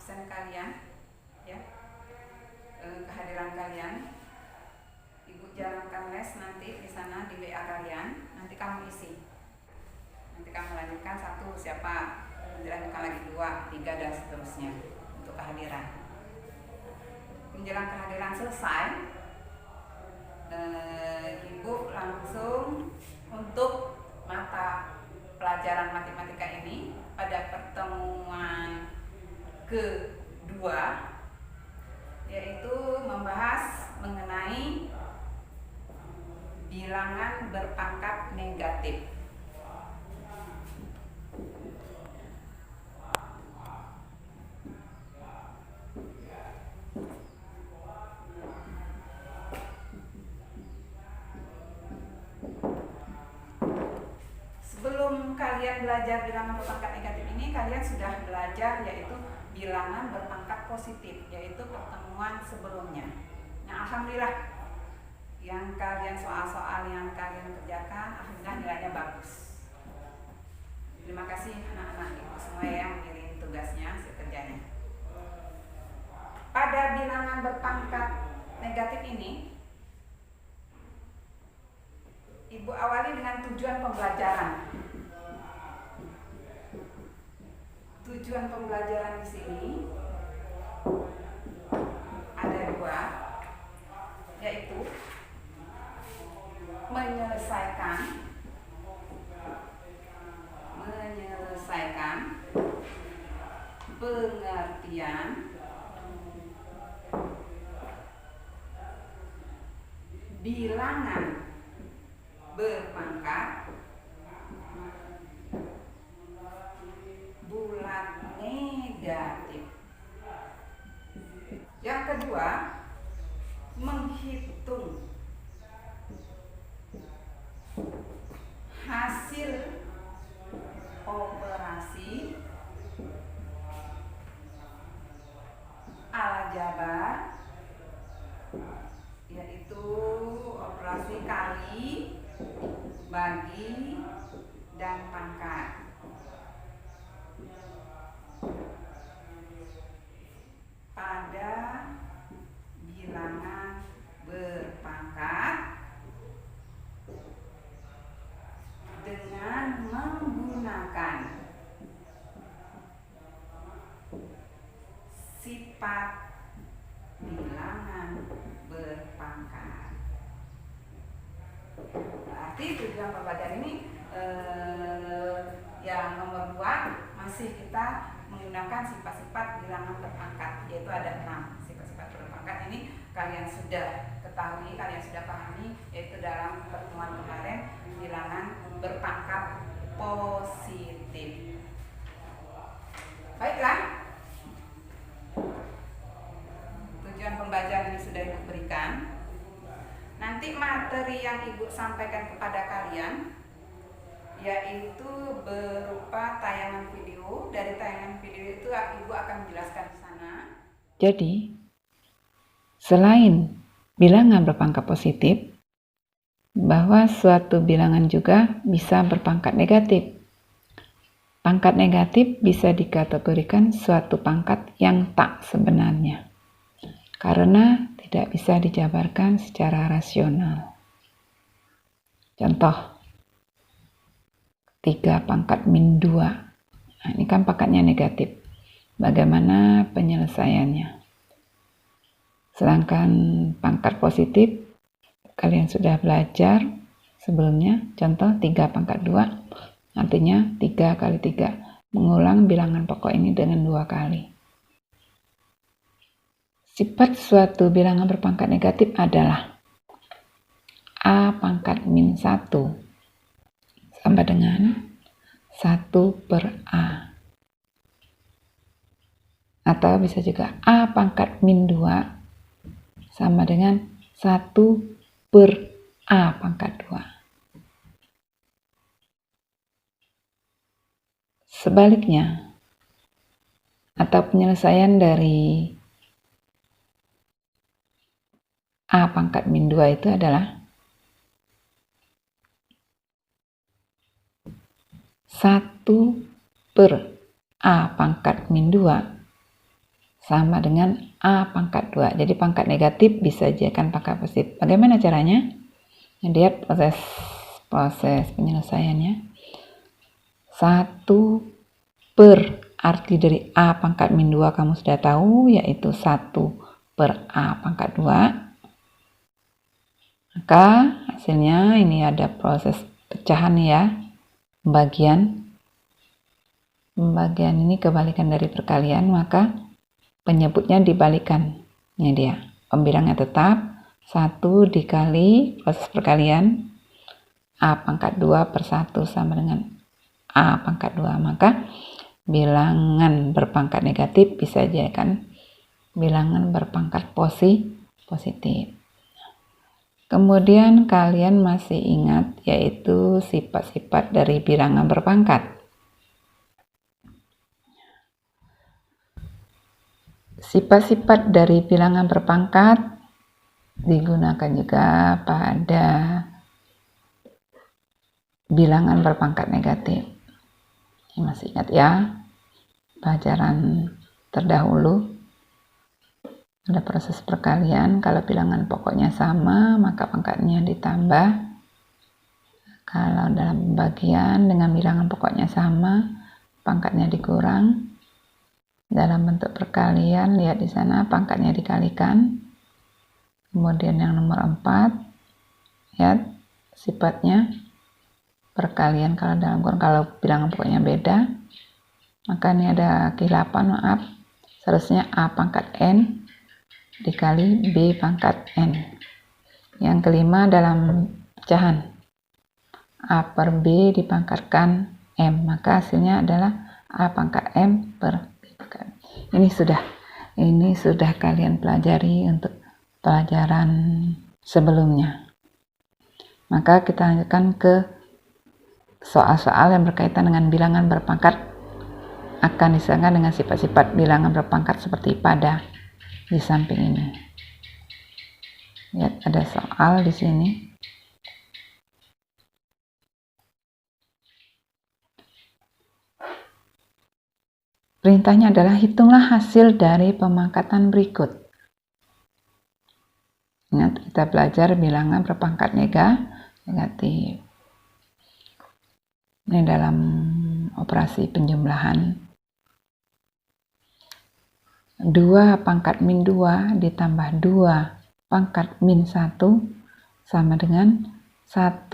absen kalian, ya, kehadiran kalian. Ibu jalankan les nanti di sana di WA kalian, nanti kamu isi. Nanti kamu lanjutkan 1 siapa, dilanjutkan lagi 2, 3 dan seterusnya untuk kehadiran. Menjelang kehadiran selesai, Ibu langsung untuk mata pelajaran matematika ini pada pertemuan kedua, yaitu membahas mengenai bilangan berpangkat negatif. Sebelum kalian belajar bilangan berpangkat negatif ini, kalian sudah belajar yaitu bilangan berpangkat positif, yaitu pertemuan sebelumnya. Nah, alhamdulillah yang kalian soal-soal yang kalian kerjakan, alhamdulillah nilainya bagus. Terima kasih anak-anak ibu semua yang mengirim tugasnya, hasil kerjanya. Pada bilangan berpangkat negatif ini, Ibu awali dengan tujuan pembelajaran. Tujuan pembelajaran di sini ada 2, yaitu menyelesaikan pengertian bilangan berpangkat bulat negatif. Yang kedua, menghitung hasil operasi aljabar, yaitu operasi kali, bagi, dan pangkat. Pada bilangan berpangkat dengan menggunakan sifat bilangan berpangkat. Berarti tujuan pembelajaran ini yang nomor 2 masih kita menggunakan sifat-sifat bilangan berpangkat, yaitu ada 6 sifat-sifat berpangkat. Ini kalian sudah ketahui, kalian sudah pahami, yaitu dalam pertemuan kemarin bilangan berpangkat positif. Baiklah, tujuan pembelajaran ini sudah Ibu berikan. Nanti materi yang Ibu sampaikan kepada kalian yaitu berupa tayangan video. Dari tayangan video itu Ibu akan menjelaskan di sana. Jadi, selain bilangan berpangkat positif, bahwa suatu bilangan juga bisa berpangkat negatif. Pangkat negatif bisa dikategorikan suatu pangkat yang tak sebenarnya, karena tidak bisa dijabarkan secara rasional. Contoh, 3 pangkat min 2. Nah, ini kan pangkatnya negatif. Bagaimana penyelesaiannya? Sedangkan pangkat positif, kalian sudah belajar sebelumnya. Contoh 3 pangkat 2, artinya 3 kali 3. Mengulang bilangan pokok ini dengan 2 kali. Sifat suatu bilangan berpangkat negatif adalah A pangkat min 1 sama dengan 1/A. Atau bisa juga A pangkat min 2 sama dengan 1/A pangkat 2. Sebaliknya, atau penyelesaian dari A pangkat min 2 itu adalah 1/A pangkat min 2 sama dengan A pangkat 2. Jadi pangkat negatif bisa dijadikan pangkat positif. Bagaimana caranya? Lihat proses penyelesaiannya. 1 per arti dari A pangkat min 2 kamu sudah tahu, yaitu 1 per A pangkat 2. Maka hasilnya ini ada proses pecahan ya, pembagian ini kebalikan dari perkalian, maka penyebutnya dibalikan. Ini dia, pembilangnya tetap 1 dikali proses perkalian A pangkat 2 per 1 sama dengan A pangkat 2. Maka bilangan berpangkat negatif bisa dijadikan bilangan berpangkat positif. Kemudian kalian masih ingat yaitu sifat-sifat dari bilangan berpangkat. Sifat-sifat dari bilangan berpangkat digunakan juga pada bilangan berpangkat negatif. Ini masih ingat ya, pelajaran terdahulu. Ada proses perkalian, kalau bilangan pokoknya sama maka pangkatnya ditambah. Kalau dalam pembagian dengan bilangan pokoknya sama, pangkatnya dikurang. Dalam bentuk perkalian, lihat di sana pangkatnya dikalikan. Kemudian yang nomor 4, lihat sifatnya perkalian kalau dalam kurang, kalau bilangan pokoknya beda. Maka ini ada kehilapan, maaf. Seharusnya A pangkat N dikali B pangkat N. Yang kelima dalam pecahan, A per B dipangkatkan M, maka hasilnya adalah A pangkat M per B pangkat M. Ini sudah kalian pelajari untuk pelajaran sebelumnya. Maka kita lanjutkan ke soal-soal yang berkaitan dengan bilangan berpangkat, akan disangka dengan sifat-sifat bilangan berpangkat seperti pada di samping ini. Lihat ada soal di sini. Perintahnya adalah hitunglah hasil dari pemangkatan berikut. Ingat, kita belajar bilangan berpangkat negatif. Ini dalam operasi penjumlahan. 2 pangkat min 2 ditambah 2 pangkat min 1 sama dengan 1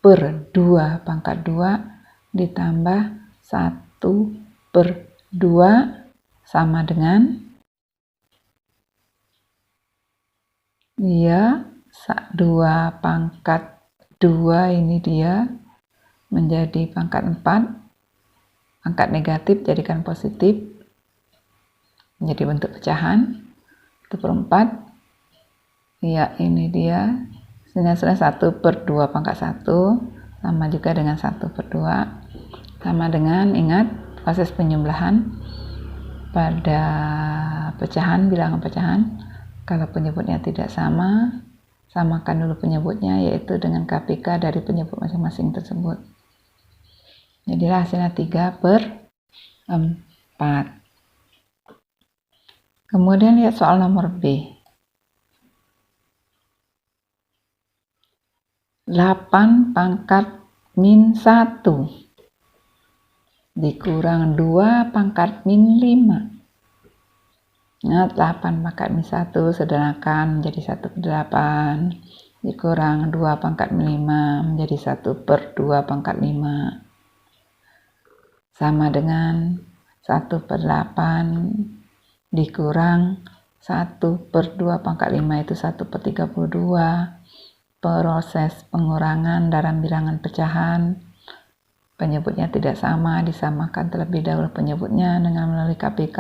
per 2 pangkat 2 ditambah 1 per 2 sama dengan 2 pangkat 2, ini dia menjadi pangkat 4, pangkat negatif jadikan positif, menjadi bentuk pecahan 1 per 4. Ya, ini dia hasilnya 1 per 2 pangkat 1 sama juga dengan 1 per 2 sama dengan, ingat proses penjumlahan pada pecahan, bilangan pecahan. Kalau penyebutnya tidak sama, samakan dulu penyebutnya, yaitu dengan KPK dari penyebut masing-masing tersebut. Jadilah hasilnya 3 per 4. Kemudian lihat soal nomor B. 8 pangkat min 1 dikurang 2 pangkat min 5. Ingat, 8 pangkat min 1 sederhanakan menjadi 1 per 8 dikurang 2 pangkat min 5 menjadi 1 per 2 pangkat 5 sama dengan 1 per 8 dikurang 1 per 2 pangkat 5 itu 1 per 32. Proses pengurangan dalam bilangan pecahan, penyebutnya tidak sama, disamakan terlebih dahulu penyebutnya dengan melalui KPK.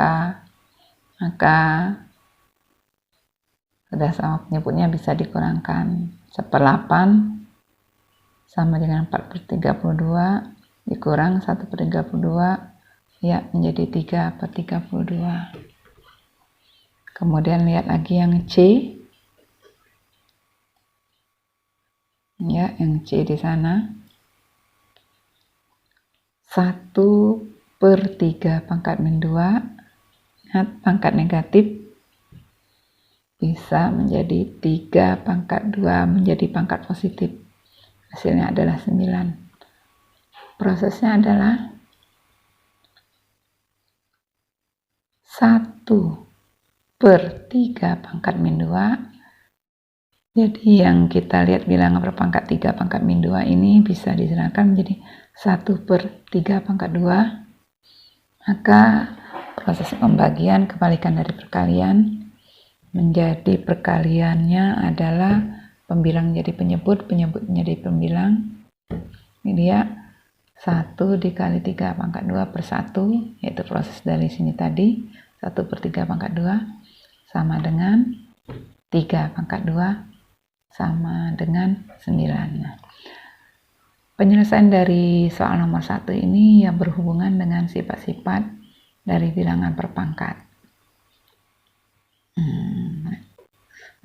Maka sudah sama penyebutnya bisa dikurangkan. 1/8 sama dengan 4 per 32 dikurang 1 per 32, ya menjadi 3 per 32. Kemudian lihat lagi yang C. Ya, yang C di sana. 1 per 3 pangkat min 2 Lihat, pangkat negatif bisa menjadi 3 pangkat 2 menjadi pangkat positif. Hasilnya adalah 9. Prosesnya adalah 1/3 pangkat min 2. Jadi yang kita lihat bilangan berpangkat 3 pangkat min 2 ini bisa diserahkan menjadi 1/3 pangkat 2. Maka proses pembagian kebalikan dari perkalian menjadi perkaliannya adalah pembilang jadi penyebut, penyebut menjadi pembilang. Ini dia 1 dikali 3 pangkat 2 per 1, yaitu proses dari sini tadi, 1/3 pangkat 2 sama dengan 3 pangkat 2 sama dengan 9. Nah, penyelesaian dari soal nomor 1 ini yang berhubungan dengan sifat-sifat dari bilangan berpangkat.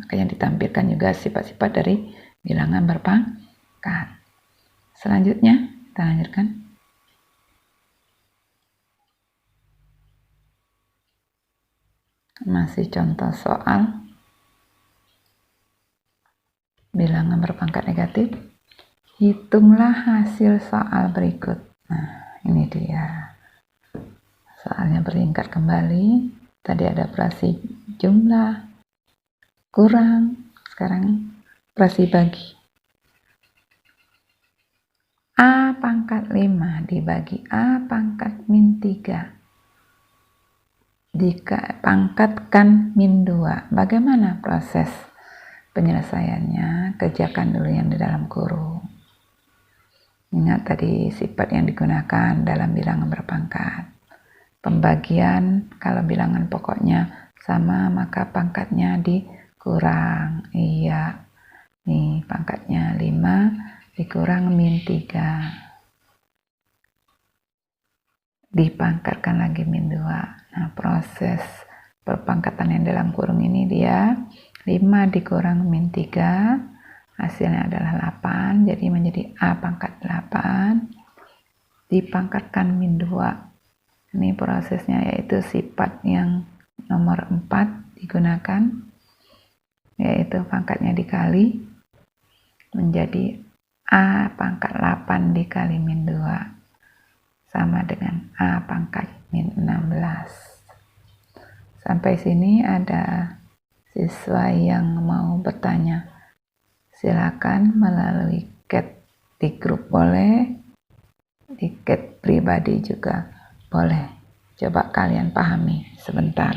Makanya ditampilkan juga sifat-sifat dari bilangan berpangkat. Selanjutnya, kita lanjutkan. Masih contoh soal bilangan berpangkat negatif. Hitunglah hasil soal berikut. Nah, ini dia. Soalnya bertingkat kembali. Tadi ada operasi jumlah, kurang. Sekarang operasi bagi. A pangkat 5 dibagi A pangkat min 3. Dipangkatkan min 2. Bagaimana proses penyelesaiannya? Kerjakan dulu yang di dalam kurung. Ingat tadi sifat yang digunakan dalam bilangan berpangkat. Pembagian, kalau bilangan pokoknya sama maka pangkatnya dikurang. Iya, nih pangkatnya 5 dikurang min 3. Dipangkatkan lagi min 2. Nah, proses perpangkatan yang dalam kurung ini dia 5 dikurang min 3. Hasilnya adalah 8, jadi menjadi A pangkat 8 dipangkatkan min 2. Ini prosesnya yaitu sifat yang nomor 4 digunakan, yaitu pangkatnya dikali menjadi A pangkat 8 dikali min 2 sama dengan A pangkat min 16. Sampai sini ada siswa yang mau bertanya. Silakan melalui chat di grup boleh, di chat pribadi juga boleh. Coba kalian pahami sebentar.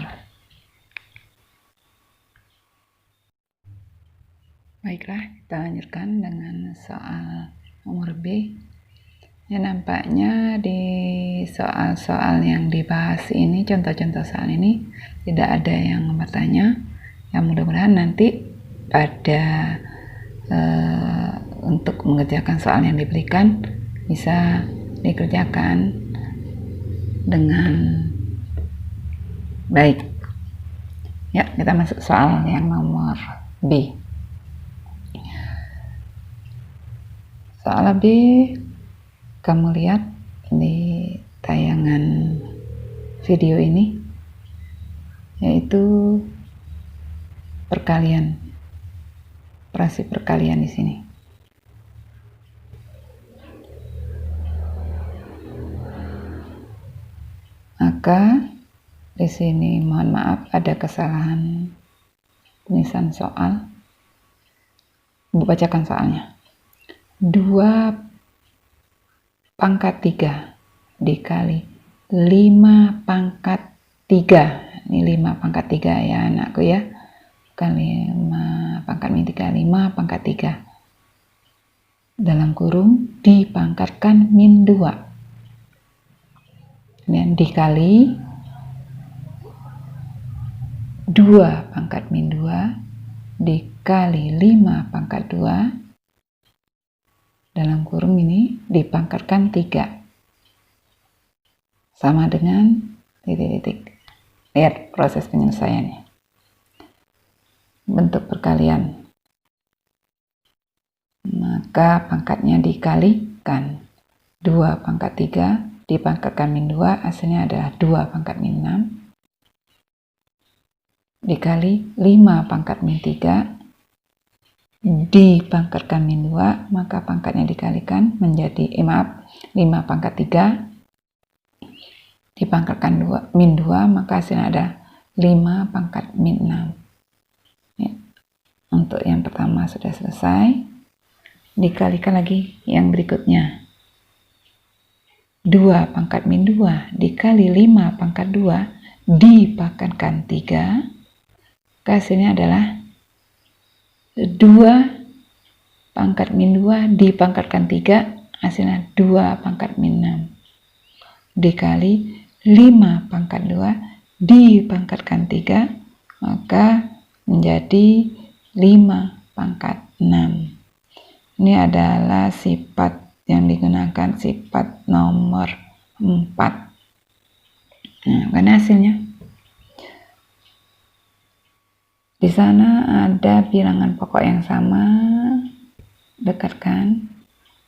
Baiklah, kita lanjutkan dengan soal nomor B. Ya, nampaknya di soal-soal yang dibahas ini, contoh-contoh soal ini, tidak ada yang bertanya. Ya, mudah-mudahan nanti pada untuk mengerjakan soal yang diberikan bisa dikerjakan dengan baik. Ya, kita masuk soal yang nomor B. Soal B kamu lihat di tayangan video ini, yaitu perkalian, operasi perkalian di sini. Maka di sini mohon maaf ada kesalahan penulisan soal. Ibu bacakan soalnya. 2 pangkat 3 dikali 5 pangkat 3. Ini 5 pangkat 3 ya anakku ya. Bukan 5 pangkat min 3, 5 pangkat 3. Dalam kurung dipangkatkan min 2. Dan dikali 2 pangkat min 2 dikali 5 pangkat 2. Dalam kurung ini dipangkatkan 3. Sama dengan titik-titik. Lihat proses penyelesaiannya. Bentuk perkalian. Maka pangkatnya dikalikan. 2 pangkat 3 dipangkatkan min 2, hasilnya adalah 2 pangkat min 6. dikali 5 pangkat min 3 dipangkatkan min 2, maka pangkatnya dikalikan menjadi 5 pangkat 3 dipangkatkan min 2, maka hasilnya ada 5 pangkat min 6. Ya. Untuk yang pertama sudah selesai. Dikalikan lagi yang berikutnya. 2 pangkat min 2 dikali 5 pangkat 2 dipangkatkan 3, hasilnya adalah 2 pangkat min 2 dipangkatkan 3, hasilnya 2 pangkat min 6 dikali 5 pangkat 2 dipangkatkan 3, maka menjadi 5 pangkat 6. Ini adalah sifat yang digunakan, sifat nomor 4. Nah, kan hasilnya. Di sana ada bilangan pokok yang sama, dekatkan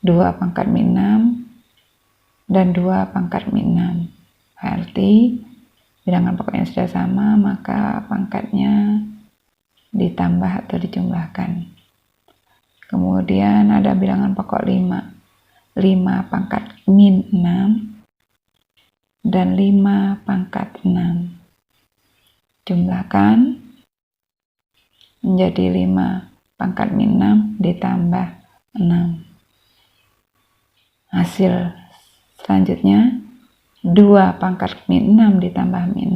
2 pangkat min 6 dan 2 pangkat min 6. Berarti bilangan pokoknya sudah sama, maka pangkatnya ditambah atau dijumlahkan. Kemudian ada bilangan pokok 5 pangkat min 6 dan 5 pangkat 6. Jumlahkan menjadi 5 pangkat min 6 ditambah 6. Hasil selanjutnya 2 pangkat min 6 ditambah min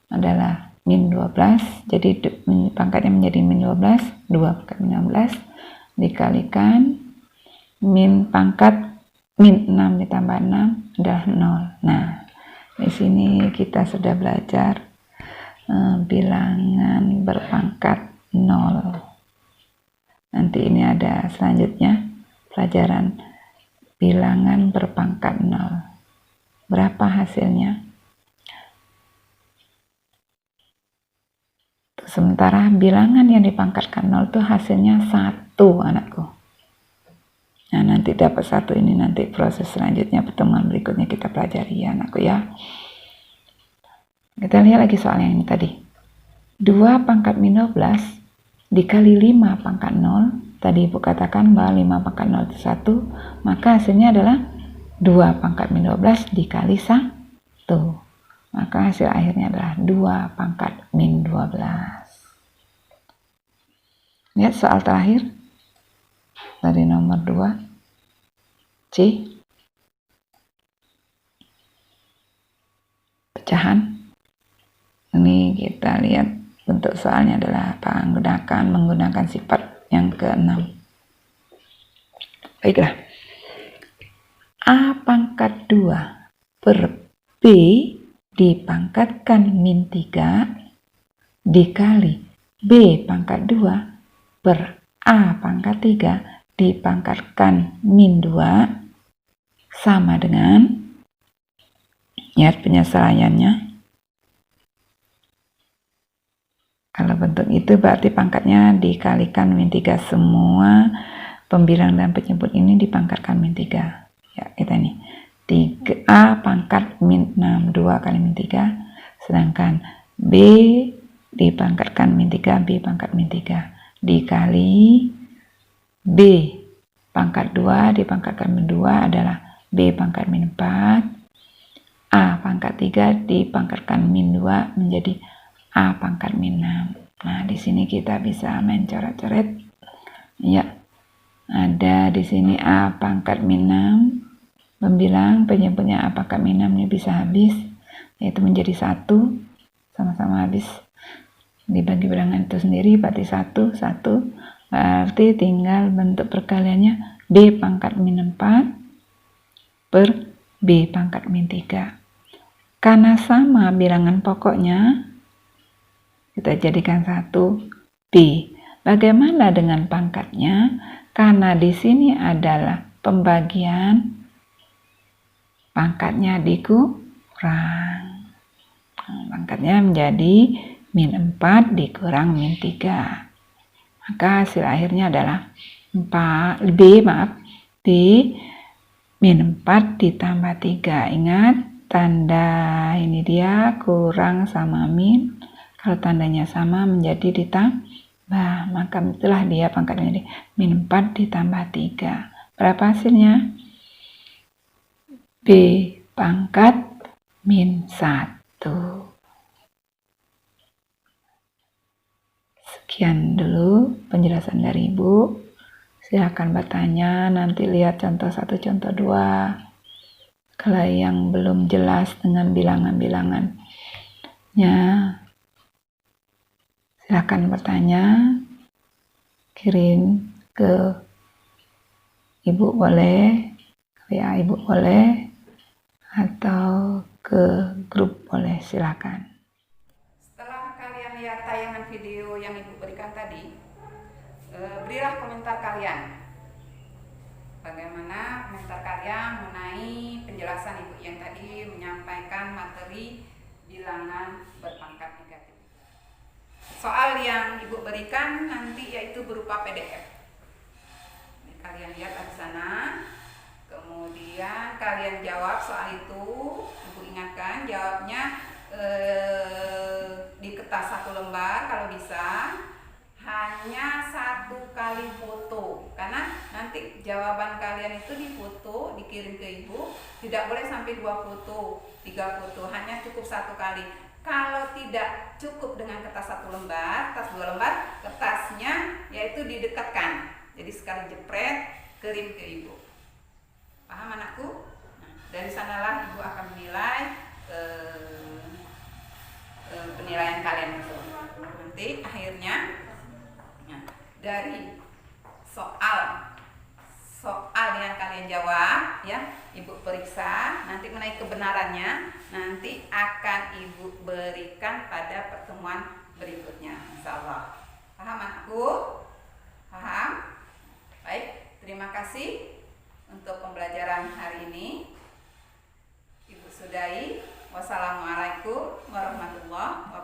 6 adalah min 12. Jadi pangkatnya menjadi min 12. 2 pangkat min 16 dikalikan min pangkat min 6 ditambah 6 adalah 0. Nah, di sini kita sudah belajar bilangan berpangkat 0. Nanti ini ada selanjutnya pelajaran bilangan berpangkat 0. Berapa hasilnya? Sementara bilangan yang dipangkatkan 0 itu hasilnya 1, anakku. Nah, nanti dapat 1 ini nanti proses selanjutnya, pertemuan berikutnya kita pelajari ya, anakku ya. Kita lihat lagi soal yang ini tadi. 2 pangkat min 12 dikali 5 pangkat 0. Tadi Ibu katakan bahwa 5 pangkat 0 itu 1, maka hasilnya adalah 2 pangkat min 12 dikali 1. Maka hasil akhirnya adalah 2 pangkat min 12. Lihat soal terakhir dari nomor 2 C. Pecahan. Ini kita lihat bentuk soalnya adalah apa? Menggunakan sifat yang ke-6. Baiklah. A pangkat 2 per B dipangkatkan min 3 dikali B pangkat 2 per A pangkat 3 dipangkatkan min 2 sama dengan, lihat penyesuaiannya. Kalau bentuk itu berarti pangkatnya dikalikan min 3, semua pembilang dan penjemput ini dipangkatkan min 3. Ya, kita ini 3A pangkat min 6, 2 kali min 3, sedangkan B dipangkatkan min 3, B pangkat min 3 dikali B pangkat 2 dipangkatkan min 2 adalah B pangkat min 4, A pangkat 3 dipangkatkan min 2 menjadi A pangkat min 6. Nah, di sini kita bisa main coret-coret. Ya, ada di sini A pangkat min 6, pembilang penjemputnya A pangkat min 6 ini bisa habis, yaitu menjadi 1, sama-sama habis. Dibagi bilangan itu sendiri berarti 1, berarti tinggal bentuk perkaliannya B pangkat min 4 per B pangkat min 3. Karena sama bilangan pokoknya, kita jadikan 1 B. Bagaimana dengan pangkatnya? Karena di sini adalah pembagian, pangkatnya dikurang. Pangkatnya menjadi min 4 dikurang min 3. Maka hasil akhirnya adalah B min 4 ditambah 3. Ingat, tanda ini dia kurang sama min Kalau tandanya sama menjadi ditambah, maka itulah dia pangkatnya jadi min 4 ditambah 3. Berapa hasilnya? B pangkat min 1. Sekian dulu penjelasan dari Ibu. Silakan bertanya, nanti lihat contoh 1, contoh 2. Kalau yang belum jelas dengan bilangan-bilangannya, silakan bertanya, kirim ke Ibu boleh, WA Ibu boleh, atau ke grup boleh, silakan. Setelah kalian lihat tayangan video yang Ibu berikan tadi, berilah komentar kalian. Bagaimana komentar kalian mengenai penjelasan Ibu yang tadi menyampaikan materi bilangan berpangkat negatif. Soal yang Ibu berikan nanti yaitu berupa PDF. Ini kalian lihat di sana. Kemudian kalian jawab soal itu. Ibu ingatkan jawabnya di kertas 1 lembar kalau bisa. Hanya 1 kali foto, karena nanti jawaban kalian itu difoto, dikirim ke Ibu, tidak boleh sampai 2 foto, 3 foto, hanya cukup 1 kali. Kalau tidak cukup dengan kertas 1 lembar, kertas 2 lembar, kertasnya yaitu didekatkan, jadi sekali jepret, kirim ke Ibu. Paham anakku? Nah, dari sanalah Ibu akan menilai penilaian kalian itu. Nanti akhirnya dari soal yang kalian jawab ya, Ibu periksa, nanti mengenai kebenarannya nanti akan Ibu berikan pada pertemuan berikutnya, insyaallah. Paham anakku? Paham? Baik, terima kasih untuk pembelajaran hari ini. Ibu sudahi. Wassalamualaikum warahmatullahi wabarakatuh.